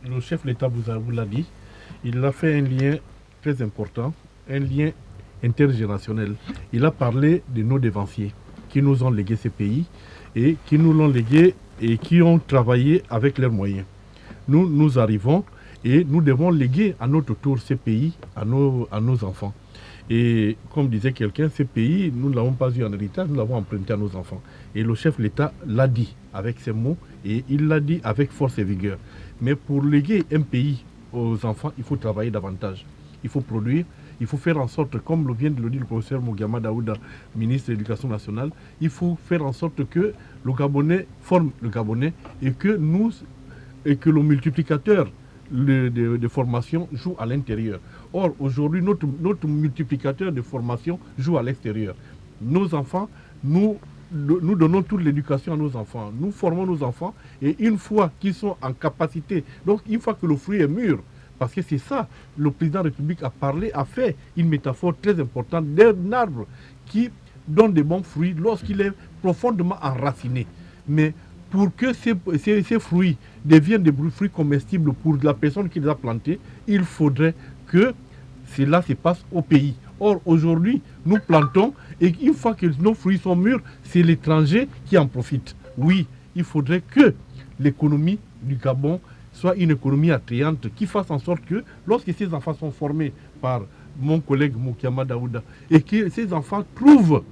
le chef de l'État vous l'a dit, il a fait un lien très important, un lien intergénérationnel. Il a parlé de nos dévanciers qui nous ont légué ces pays et qui nous l'ont légué et qui ont travaillé avec leurs moyens. Nous arrivons et nous devons léguer à notre tour ces pays à nos enfants. Et comme disait quelqu'un, ces pays, nous ne l'avons pas eu en héritage, nous l'avons emprunté à nos enfants. Et le chef de l'État l'a dit avec ses mots et il l'a dit avec force et vigueur. Mais pour léguer un pays aux enfants, il faut travailler davantage. Il faut produire, il faut faire en sorte, comme vient de le dire le professeur Mougama Daouda, ministre de l'Éducation nationale, il faut faire en sorte que le Gabonais forme le Gabonais et que le multiplicateur de formation joue à l'intérieur. Or, aujourd'hui, notre multiplicateur de formation joue à l'extérieur. Nos enfants, nous donnons toute l'éducation à nos enfants. Nous formons nos enfants et une fois qu'ils sont en capacité, donc une fois que le fruit est mûr, parce que c'est ça, le président de la République a fait une métaphore très importante d'un arbre qui donne des bons fruits lorsqu'il est profondément enraciné. Mais pour que ces fruits deviennent des fruits comestibles pour la personne qui les a plantés, il faudrait que cela se passe au pays. Or, aujourd'hui, nous plantons et une fois que nos fruits sont mûrs, c'est l'étranger qui en profite. Oui, il faudrait que l'économie du Gabon soit une économie attrayante qui fasse en sorte que lorsque ces enfants sont formés par mon collègue Moukama Daouda et que ces enfants trouvent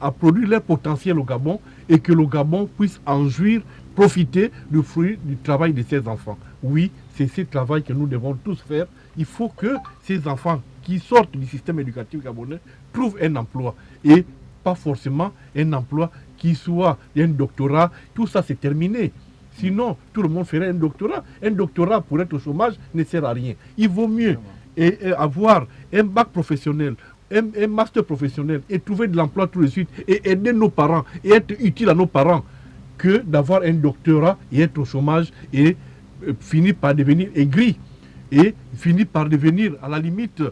à produire leur potentiel au Gabon et que le Gabon puisse en jouir, profiter du fruit du travail de ces enfants. Oui, c'est ce travail que nous devons tous faire. Il faut que ces enfants qui sortent du système éducatif gabonais trouvent un emploi et pas forcément un emploi qui soit un doctorat. Tout ça, c'est terminé. Sinon, tout le monde ferait un doctorat. Un doctorat pour être au chômage ne sert à rien. Il vaut mieux avoir un bac professionnel, un master professionnel et trouver de l'emploi tout de suite et aider nos parents et être utile à nos parents que d'avoir un doctorat et être au chômage et finir par devenir aigri et finir par devenir à la limite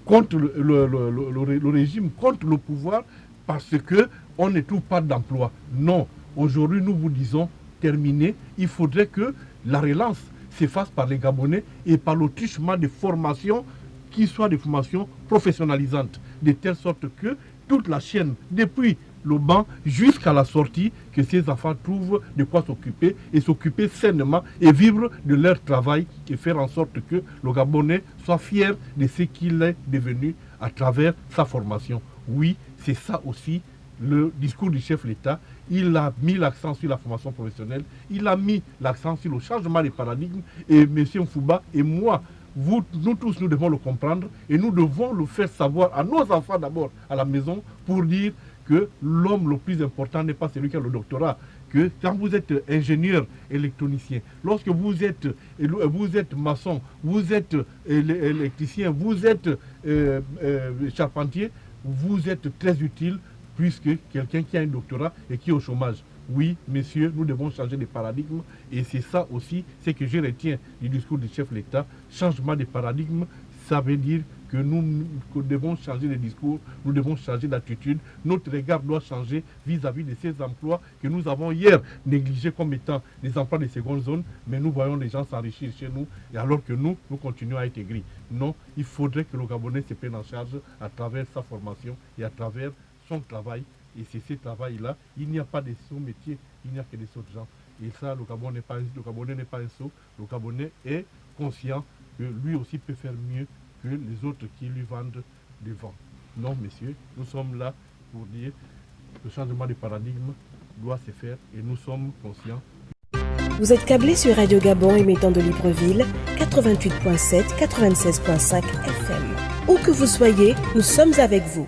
contre le régime, contre le pouvoir parce qu'on ne trouve pas d'emploi. Non, aujourd'hui nous vous disons terminé, il faudrait que la relance se fasse par les Gabonais et par le truchement de formations qui soient des formations professionnalisantes, de telle sorte que toute la chaîne, depuis le banc jusqu'à la sortie, que ces enfants trouvent de quoi s'occuper et s'occuper sainement et vivre de leur travail et faire en sorte que le Gabonais soit fier de ce qu'il est devenu à travers sa formation. Oui, c'est ça aussi le discours du chef de l'État. Il a mis l'accent sur la formation professionnelle, il a mis l'accent sur le changement de paradigme et M. Mfouba et moi, nous tous, nous devons le comprendre et nous devons le faire savoir à nos enfants d'abord à la maison pour dire que l'homme le plus important n'est pas celui qui a le doctorat, que quand vous êtes ingénieur électronicien, lorsque vous êtes maçon, vous êtes électricien, vous êtes charpentier, vous êtes très utile plus que quelqu'un qui a un doctorat et qui est au chômage. Oui, messieurs, nous devons changer de paradigme et c'est ça aussi, c'est que je retiens du discours du chef de l'État. Changement de paradigme, ça veut dire que nous devons changer de discours, nous devons changer d'attitude. Notre regard doit changer vis-à-vis de ces emplois que nous avons hier négligés comme étant des emplois de seconde zone, mais nous voyons les gens s'enrichir chez nous, et alors que nous continuons à être gris. Non, il faudrait que le Gabonais se prenne en charge à travers sa formation et à travers son travail. Et c'est ce travail-là, il n'y a pas de sous-métier, il n'y a que des sauts de gens. Et ça, le Gabonais n'est pas un sot, le Gabonais est conscient que lui aussi peut faire mieux que les autres qui lui vendent du vent. Non, messieurs, nous sommes là pour dire que le changement de paradigme doit se faire et nous sommes conscients. Vous êtes câblé sur Radio Gabon émettant de Libreville, 88.7, 96.5 FM. Où que vous soyez, nous sommes avec vous.